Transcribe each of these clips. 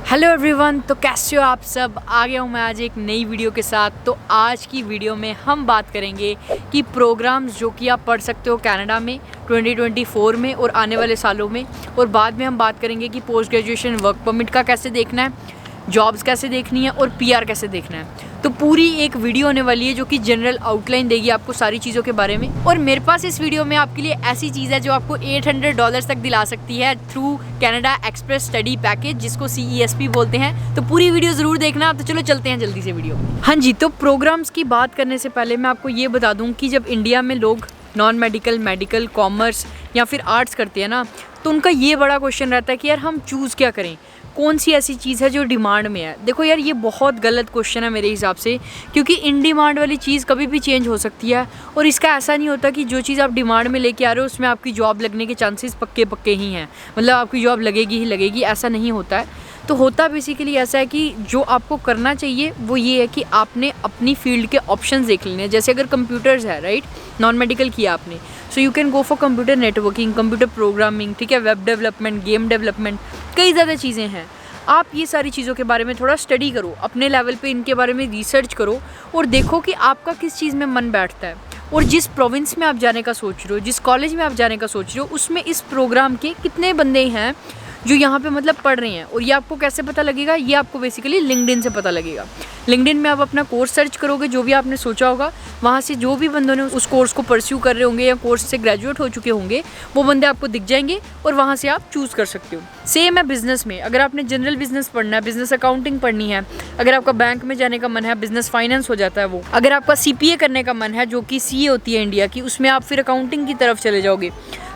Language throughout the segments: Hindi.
हेलो एवरीवन, तो कैसे हो आप सब। आ गया हूँ मैं आज एक नई वीडियो के साथ। तो आज की वीडियो में हम बात करेंगे कि प्रोग्राम्स जो कि आप पढ़ सकते हो कनाडा में 2024 में और आने वाले सालों में। और बाद में हम बात करेंगे कि पोस्ट ग्रेजुएशन वर्क परमिट का कैसे देखना है, जॉब्स कैसे देखनी है और पीआर कैसे देखना है। तो पूरी एक वीडियो होने वाली है जो कि जनरल आउटलाइन देगी आपको सारी चीज़ों के बारे में। और मेरे पास इस वीडियो में आपके लिए ऐसी चीज़ है जो आपको $800 तक दिला सकती है through Canada express study package, जिसको CESP बोलते हैं। तो पूरी वीडियो ज़रूर देखना। तो चलो चलते हैं जल्दी से वीडियो। हाँ जी, तो प्रोग्राम्स की बात करने से पहले मैं आपको ये बता दूँ कि जब इंडिया में लोग नॉन मेडिकल, मेडिकल, कॉमर्स या फिर आर्ट्स करते हैं ना, तो उनका ये बड़ा क्वेश्चन रहता है कि यार हम चूज़ क्या करें, कौन सी ऐसी चीज़ है जो डिमांड में है। देखो यार, ये बहुत गलत क्वेश्चन है मेरे हिसाब से, क्योंकि इन डिमांड वाली चीज़ कभी भी चेंज हो सकती है। और इसका ऐसा नहीं होता कि जो चीज़ आप डिमांड में लेके आ रहे हो उसमें आपकी जॉब लगने के चांसेस पक्के पक्के ही हैं, मतलब आपकी जॉब लगेगी ही लगेगी, ऐसा नहीं होता है। तो होता बेसिकली ऐसा है कि जो आपको करना चाहिए वो ये है कि आपने अपनी फील्ड के ऑप्शंस देख लेने हैं। जैसे अगर कंप्यूटर्स है, राइट, नॉन मेडिकल किया आपने, so you can go for computer networking, computer programming, ठीक है, वेब डेवलपमेंट, गेम डेवलपमेंट, कई ज़्यादा चीज़ें हैं। आप ये सारी चीज़ों के बारे में थोड़ा स्टडी करो, अपने लेवल पे इनके बारे में रिसर्च करो और देखो कि आपका किस चीज़ में मन बैठता है। और जिस प्रोविंस में आप जाने का सोच रहे हो, जिस कॉलेज में आप जाने का सोच रहे हो, उसमें इस प्रोग्राम के कितने बंदे हैं जो यहाँ पे मतलब पढ़ रहे हैं। और ये आपको कैसे पता लगेगा, ये आपको बेसिकली लिंक्डइन से पता लगेगा। लिंक्डइन में आप अपना कोर्स सर्च करोगे, जो भी आपने सोचा होगा, वहाँ से जो भी बंदों ने उस कोर्स को परस्यू कर रहे होंगे या कोर्स से ग्रेजुएट हो चुके होंगे, वो बंदे आपको दिख जाएंगे और वहाँ से आप चूज़ कर सकते हो। सेम है बिजनेस में, अगर आपने जनरल बिजनेस पढ़ना है, बिजनेस अकाउंटिंग पढ़नी है, अगर आपका बैंक में जाने का मन है, बिजनेस फाइनेंस हो जाता है वो। अगर आपका CPA करने का मन है, जो कि CA होती है इंडिया की, उसमें आप फिर अकाउंटिंग की तरफ चले जाओगे।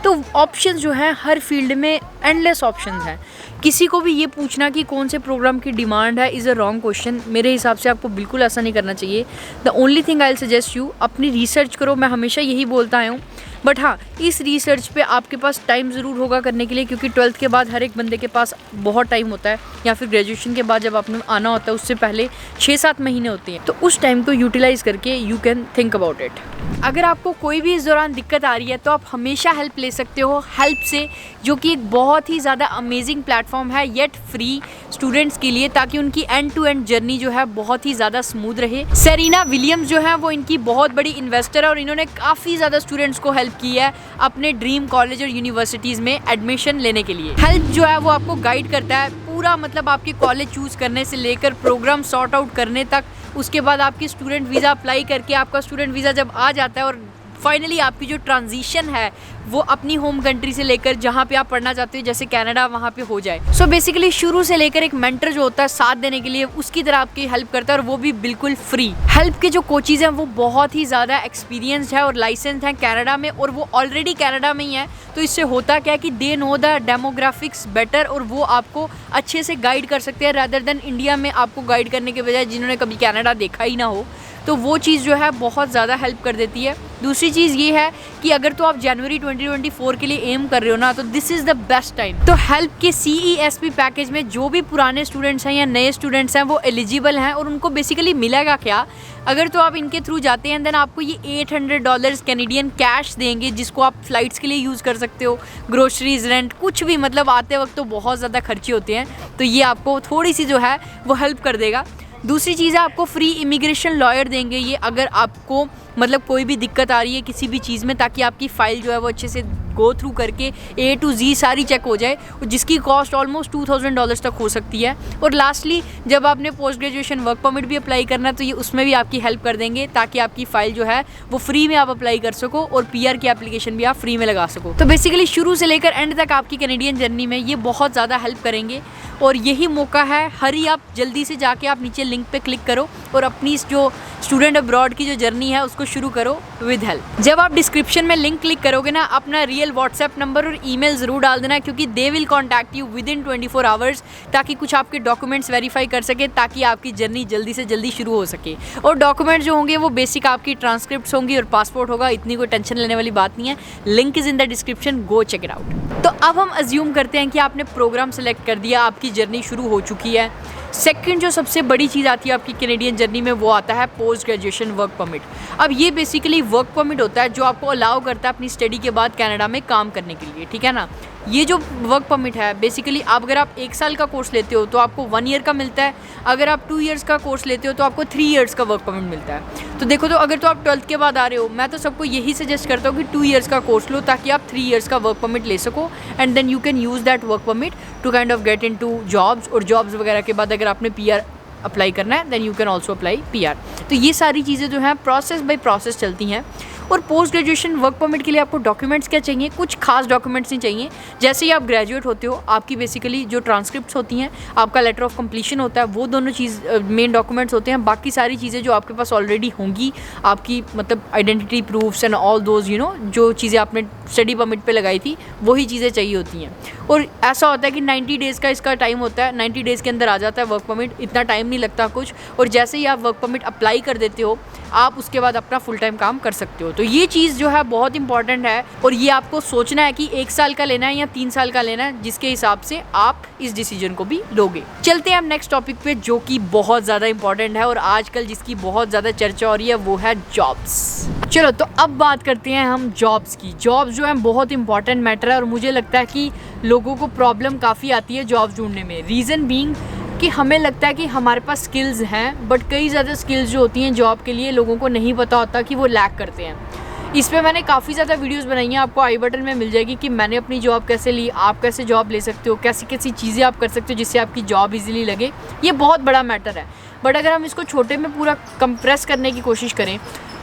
तो ऑप्शन जो है हर फील्ड में एंडलेस ऑप्शन है। किसी को भी ये पूछना कि कौन से प्रोग्राम की डिमांड है इज़ अ रॉन्ग क्वेश्चन। मेरे हिसाब से आपको बिल्कुल ऐसा नहीं करना चाहिए। The only thing I will suggest you, अपनी रिसर्च करो। मैं हमेशा यही बोलता आया हूँ। बट हाँ, इस रिसर्च पे आपके पास टाइम ज़रूर होगा करने के लिए, क्योंकि 12th के बाद हर एक बंदे के पास बहुत टाइम होता है, या फिर ग्रेजुएशन के बाद जब आपने आना होता है उससे पहले 6-7 महीने होते हैं। तो उस टाइम को यूटिलाइज़ करके you can think about it. अगर आपको कोई भी इस दौरान दिक्कत आ रही है तो आप हमेशा हेल्प ले सकते हो हेल्प से, जो कि एक बहुत ही ज़्यादा अमेजिंग प्लेटफॉर्म है, येट फ्री स्टूडेंट्स के लिए, ताकि उनकी एंड टू एंड जर्नी जो है बहुत ही ज़्यादा स्मूथ रहे। सेरेना विलियम्स जो है वो इनकी बहुत बड़ी इन्वेस्टर है और इन्होंने काफ़ी ज़्यादा स्टूडेंट्स को हेल्प की है अपने ड्रीम कॉलेज और यूनिवर्सिटीज़ में एडमिशन लेने के लिए। हेल्प जो है वो आपको गाइड करता है पूरा, मतलब आपके कॉलेज चूज़ करने से लेकर प्रोग्राम सॉर्ट आउट करने तक। उसके बाद आपकी स्टूडेंट वीज़ा अप्लाई करके आपका स्टूडेंट वीज़ा जब आ जाता है और फाइनली आपकी जो ट्रांजिशन है वो अपनी होम कंट्री से लेकर जहाँ पे आप पढ़ना चाहते हो, जैसे कनाडा, वहाँ पे हो जाए। सो बेसिकली शुरू से लेकर एक मेंटर जो होता है साथ देने के लिए, उसकी तरह आपकी हेल्प करता है, और वो भी बिल्कुल फ्री। हेल्प के जो कोचेज हैं वो बहुत ही ज़्यादा एक्सपीरियंस्ड है और लाइसेंस हैं कनाडा में, और वो ऑलरेडी कनाडा में ही है। तो इससे होता क्या है कि they know the demographics better, और वो आपको अच्छे से गाइड कर सकते हैं रादर देन इंडिया में आपको गाइड करने के बजाय जिन्होंने कभी कनाडा देखा ही ना हो। तो वो चीज़ जो है बहुत ज़्यादा हेल्प कर देती है। दूसरी चीज़ ये है कि अगर तो आप जनवरी 2024 के लिए एम कर रहे हो ना, तो this is the best time. तो हेल्प के CESP पैकेज में जो भी पुराने स्टूडेंट्स हैं या नए स्टूडेंट्स हैं वो एलिजिबल हैं। और उनको बेसिकली मिलेगा क्या, अगर तो आप इनके थ्रू जाते हैं देन आपको ये $800 कैनेडियन कैश देंगे, जिसको आप फ्लाइट्स के लिए यूज़ कर सकते हो, ग्रोसरीज, रेंट, कुछ भी, मतलब आते वक्त तो बहुत ज़्यादा खर्चे होते हैं। तो ये आपको थोड़ी सी जो है वो हेल्प कर देगा। दूसरी चीज़ है आपको फ्री इमिग्रेशन लॉयर देंगे ये, अगर आपको मतलब कोई भी दिक्कत आ रही है किसी भी चीज़ में, ताकि आपकी फ़ाइल जो है वो अच्छे से गो थ्रू करके A to Z सारी चेक हो जाए, जिसकी कॉस्ट ऑलमोस्ट $2000 तक हो सकती है। और लास्टली जब आपने पोस्ट ग्रेजुएशन वर्क परमिट भी अप्लाई करना है तो ये उसमें भी आपकी हेल्प कर देंगे, ताकि आपकी फ़ाइल जो है वो फ्री में आप अप्लाई कर सको और PR की एप्लीकेशन भी आप फ्री में लगा सको। तो बेसिकली शुरू से लेकर एंड तक आपकी कैनेडियन जर्नी में ये बहुत ज़्यादा हेल्प करेंगे। और यही मौका है, हरी आप जल्दी से जाके आप नीचे लिंक पे क्लिक करो और अपनी जो स्टूडेंट अब्रॉड की जो जर्नी है उसको शुरू करो विद हेल्प। जब आप डिस्क्रिप्शन में लिंक क्लिक करोगे ना, अपना रियल व्हाट्सएप नंबर और ईमेल ज़रूर डाल देना, क्योंकि they will contact you with in 24 hours, ताकि कुछ आपके डॉक्यूमेंट्स वेरीफाई कर सके, ताकि आपकी जर्नी जल्दी से जल्दी शुरू हो सके। और डॉक्यूमेंट्स जो होंगे वो बेसिक आपकी ट्रांसक्रिप्ट्स होंगी और पासपोर्ट होगा, इतनी कोई टेंशन लेने वाली बात नहीं है। Link is in the description, go check it out. तो अब हम अज्यूम करते हैं कि आपने प्रोग्राम सेलेक्ट कर दिया, आपकी जर्नी शुरू हो चुकी है। सेकंड जो सबसे बड़ी चीज़ आती है आपकी कैनेडियन जर्नी में, वो आता है पोस्ट ग्रेजुएशन वर्क परमिट। अब ये बेसिकली वर्क परमिट होता है जो आपको अलाउ करता है अपनी स्टडी के बाद कनाडा में काम करने के लिए, ठीक है ना। ये जो वर्क परमिट है बेसिकली आप अगर आप 1 साल का कोर्स लेते हो तो आपको 1 ईयर का मिलता है, अगर आप 2 ईयर्स का कोर्स लेते हो तो आपको 3 ईयर्स का वर्क परमिट मिलता है। तो देखो, तो अगर तो आप 12th के बाद आ रहे हो, मैं तो सबको यही सजेस्ट करता हूँ कि 2 ईयर्स का कोर्स लो ताकि आप 3 ईयर्स का वर्क परमिट ले सको and then you can use that work permit to kind of get into jobs. और जॉब्स वगैरह के बाद अगर आपने PR अप्लाई करना है then you can also apply PR। तो ये सारी चीज़ें जो हैं प्रोसेस बाय प्रोसेस चलती हैं। और पोस्ट ग्रेजुएशन वर्क परमिट के लिए आपको डॉक्यूमेंट्स क्या चाहिए? कुछ खास डॉक्यूमेंट्स नहीं चाहिए। जैसे ही आप ग्रेजुएट होते हो आपकी बेसिकली जो ट्रांसक्रिप्ट्स होती हैं, आपका लेटर ऑफ कंप्लीशन होता है, वो दोनों चीज़ मेन डॉक्यूमेंट्स होते हैं। बाकी सारी चीज़ें जो आपके पास ऑलरेडी होंगी, आपकी मतलब identity proofs and all those जो चीज़ें आपने स्टडी परमिट पे लगाई थी वही चीज़ें चाहिए होती हैं। और ऐसा होता है कि 90 डेज़ का इसका टाइम होता है, 90 डेज़ के अंदर आ जाता है वर्क परमिट, इतना टाइम नहीं लगता कुछ। और जैसे ही आप वर्क परमिट अप्लाई कर देते हो आप उसके बाद अपना फुल टाइम काम कर सकते हो। तो ये चीज़ जो है बहुत इंपॉर्टेंट है और ये आपको सोचना है कि 1 साल का लेना है या 3 साल का लेना है, जिसके हिसाब से आप इस डिसीजन को भी लोगे। चलते हैं हम नेक्स्ट टॉपिक पे जो कि बहुत ज़्यादा इंपॉर्टेंट है और आजकल जिसकी बहुत ज़्यादा चर्चा हो रही है वो है जॉब्स। चलो तो अब बात करते हैं हम जॉब्स की। जॉब्स जो है बहुत इंपॉर्टेंट मैटर है और मुझे लगता है कि लोगों को प्रॉब्लम काफ़ी आती है जॉब ढूंढने में। रीज़न बीइंग कि हमें लगता है कि हमारे पास स्किल्स हैं बट कई ज़्यादा स्किल्स जो होती हैं जॉब के लिए लोगों को नहीं पता होता कि वो लैक करते हैं। इस पे मैंने काफ़ी ज़्यादा वीडियोस बनाई हैं, आपको आई बटन में मिल जाएगी कि मैंने अपनी जॉब कैसे ली, आप कैसे जॉब ले सकते हो, कैसी कैसी चीज़ें आप कर सकते हो जिससे आपकी जॉब इजीली लगे। ये बहुत बड़ा मैटर है बट अगर हम इसको छोटे में पूरा कंप्रेस करने की कोशिश करें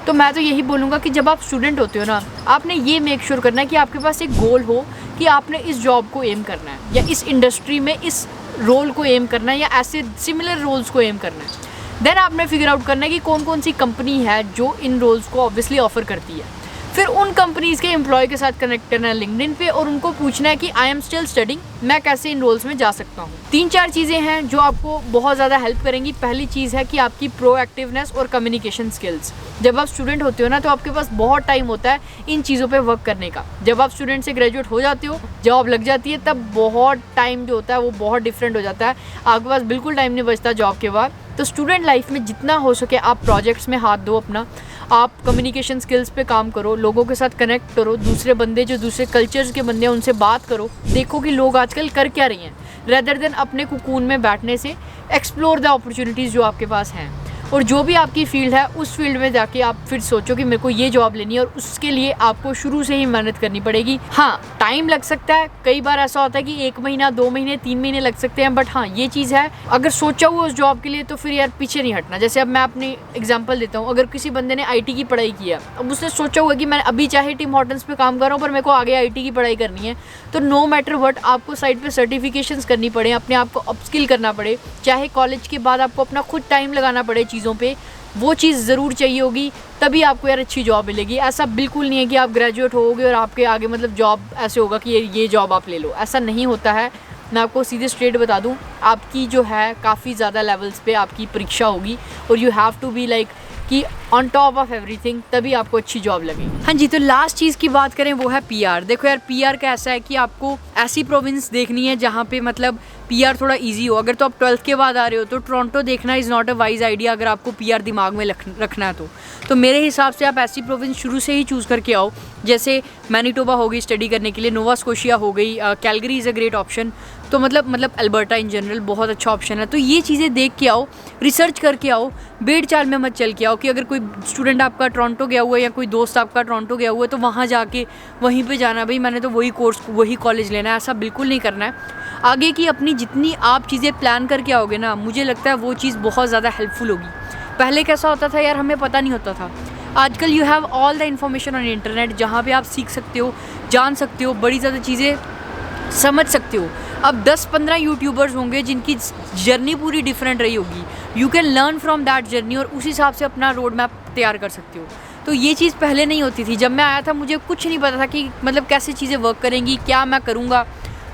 तो मैं तो यही बोलूँगा कि जब आप स्टूडेंट होते हो ना, आपने ये मेक श्योर करना है कि आपके पास एक गोल हो कि आपने इस जॉब को एम करना है या इस इंडस्ट्री में इस रोल को एम करना है या ऐसे सिमिलर रोल्स को एम करना है। देन आपने फिगर आउट करना है कि कौन कौन सी कंपनी है जो इन रोल्स को ऑब्वियसली ऑफर करती है। फिर उन कंपनीज़ के एम्प्लॉय के साथ कनेक्ट करना है लिंक्डइन पे और उनको पूछना है कि आई एम स्टिल स्टडिंग, मैं कैसे इन रोल्स में जा सकता हूँ। 3-4 चीज़ें हैं जो आपको बहुत ज़्यादा हेल्प करेंगी। पहली चीज़ है कि आपकी प्रोएक्टिवनेस और कम्युनिकेशन स्किल्स। जब आप स्टूडेंट होते हो ना तो आपके पास बहुत टाइम होता है इन चीज़ों पे वर्क करने का। जब आप स्टूडेंट से ग्रेजुएट हो जाते हो, जॉब लग जाती है, तब बहुत टाइम जो होता है वो बहुत डिफरेंट हो जाता है। आपके पास बिल्कुल टाइम नहीं बचता जॉब के बाद। तो स्टूडेंट लाइफ में जितना हो सके आप प्रोजेक्ट्स में हाथ दो अपना, आप कम्युनिकेशन स्किल्स पे काम करो, लोगों के साथ कनेक्ट करो, दूसरे बंदे जो दूसरे कल्चर्स के बंदे हैं उनसे बात करो, देखो कि लोग आजकल कर क्या रही हैं, रेदर देन अपने कुकून में बैठने से एक्सप्लोर द अपॉर्चुनिटीज़ जो आपके पास हैं। और जो भी आपकी फील्ड है उस फील्ड में जाके आप फिर सोचो कि मेरे को ये जॉब लेनी है और उसके लिए आपको शुरू से ही मेहनत करनी पड़ेगी। हाँ, टाइम लग सकता है, कई बार ऐसा होता है कि 1 महीना, 2 महीने, 3 महीने लग सकते हैं, बट हाँ ये चीज़ है अगर सोचा हुआ उस जॉब के लिए तो फिर यार पीछे नहीं हटना। जैसे अब मैं अपनी एग्जाम्पल देता हूँ, अगर किसी बंदे ने IT की पढ़ाई किया, अब उसने सोचा हुआ कि मैं अभी चाहे टिम हॉर्टन्स पे काम कर रहा हूँ पर मेरे को आगे IT की पढ़ाई करनी है, तो नो मैटर वट आपको साइड पर सर्टिफिकेशंस करनी पड़े, अपने आप को अपस्किल करना पड़े, चाहे कॉलेज के बाद आपको अपना खुद टाइम लगाना पड़े चीज़ों पे, वो चीज़ ज़रूर चाहिए होगी, तभी आपको यार अच्छी जॉब मिलेगी। ऐसा बिल्कुल नहीं है कि आप ग्रेजुएट होगे और आपके आगे मतलब जॉब ऐसे होगा कि ये जॉब आप ले लो, ऐसा नहीं होता है। मैं आपको सीधे स्ट्रेट बता दूं, आपकी जो है काफ़ी ज़्यादा लेवल्स पे आपकी परीक्षा होगी और you have to be like कि ऑन टॉप ऑफ एवरीथिंग, तभी आपको अच्छी जॉब लगेगी। हाँ जी, तो लास्ट चीज़ की बात करें वो है PR। देखो यार, PR का ऐसा है कि आपको ऐसी प्रोविंस देखनी है जहाँ पे मतलब PR थोड़ा इजी हो। अगर तो आप 12th के बाद आ रहे हो तो टोरंटो देखना is not a wise idea अगर आपको PR दिमाग में रखना है तो मेरे हिसाब से आप ऐसी प्रोविंस शुरू से ही चूज़ करके आओ। जैसे मैनीटोबा हो गई स्टडी करने के लिए, नोवा स्कोशिया हो गई, Calgary is a great option, तो मतलब अल्बर्टा इन जनरल बहुत अच्छा ऑप्शन है। तो ये चीज़ें देख के आओ, रिसर्च करके आओ, बेड़ चाल में मत चल के आओ कि अगर कोई स्टूडेंट आपका टोरंटो गया हुआ है या कोई दोस्त आपका टोरंटो गया हुआ है तो वहाँ जाके वहीं पे जाना, भाई मैंने तो वही कोर्स वही कॉलेज लेना है, ऐसा बिल्कुल नहीं करना है। आगे की अपनी जितनी आप चीज़ें प्लान करके आओगे ना, मुझे लगता है वो चीज़ बहुत ज़्यादा हेल्पफुल होगी। पहले कैसा होता था यार, हमें पता नहीं होता था। आजकल you have all the information on internet, जहाँ पे आप सीख सकते हो, जान सकते हो, बड़ी ज़्यादा चीज़ें समझ सकते हो। अब 10-15 यूट्यूबर्स होंगे जिनकी जर्नी पूरी डिफरेंट रही होगी, you can learn from that journey और उस हिसाब से अपना रोड मैप तैयार कर सकते हो। तो ये चीज़ पहले नहीं होती थी। जब मैं आया था मुझे कुछ नहीं पता था कि मतलब कैसे चीज़ें वर्क करेंगी, क्या मैं करूँगा,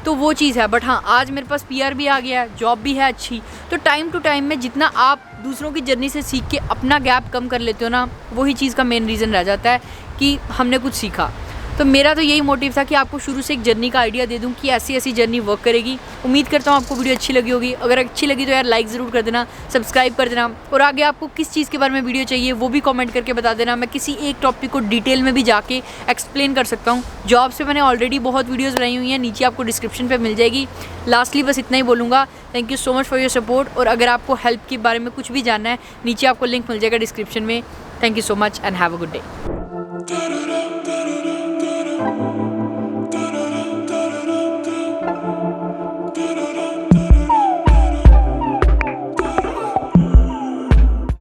तो वो चीज़ है। बट हाँ, आज मेरे पास PR भी आ गया है, जॉब भी है अच्छी, तो टाइम टू टाइम में जितना आप दूसरों की जर्नी से सीख के अपना गैप कम कर लेते हो ना, वही चीज़ का मेन रीज़न रह जाता है कि हमने कुछ सीखा। तो मेरा तो यही मोटिव था कि आपको शुरू से एक जर्नी का आइडिया दे दूं कि ऐसी ऐसी जर्नी वर्क करेगी। उम्मीद करता हूं आपको वीडियो अच्छी लगी होगी। अगर अच्छी लगी तो यार लाइक ज़रूर कर देना, सब्सक्राइब कर देना, और आगे आपको किस चीज़ के बारे में वीडियो चाहिए वो भी कमेंट करके बता देना। मैं किसी एक टॉपिक को डिटेल में भी जाके एक्सप्लेन कर सकता हूँ। जॉब से मैंने ऑलरेडी बहुत वीडियोज़ बनाई हुई हैं, नीचे आपको डिस्क्रिप्शन पर मिल जाएगी। लास्टली बस इतना ही बोलूँगा, thank you so much for your support. और अगर आपको हेल्प के बारे में कुछ भी जानना है, नीचे आपको लिंक मिल जाएगा डिस्क्रिप्शन में। Thank you so much and have a good day.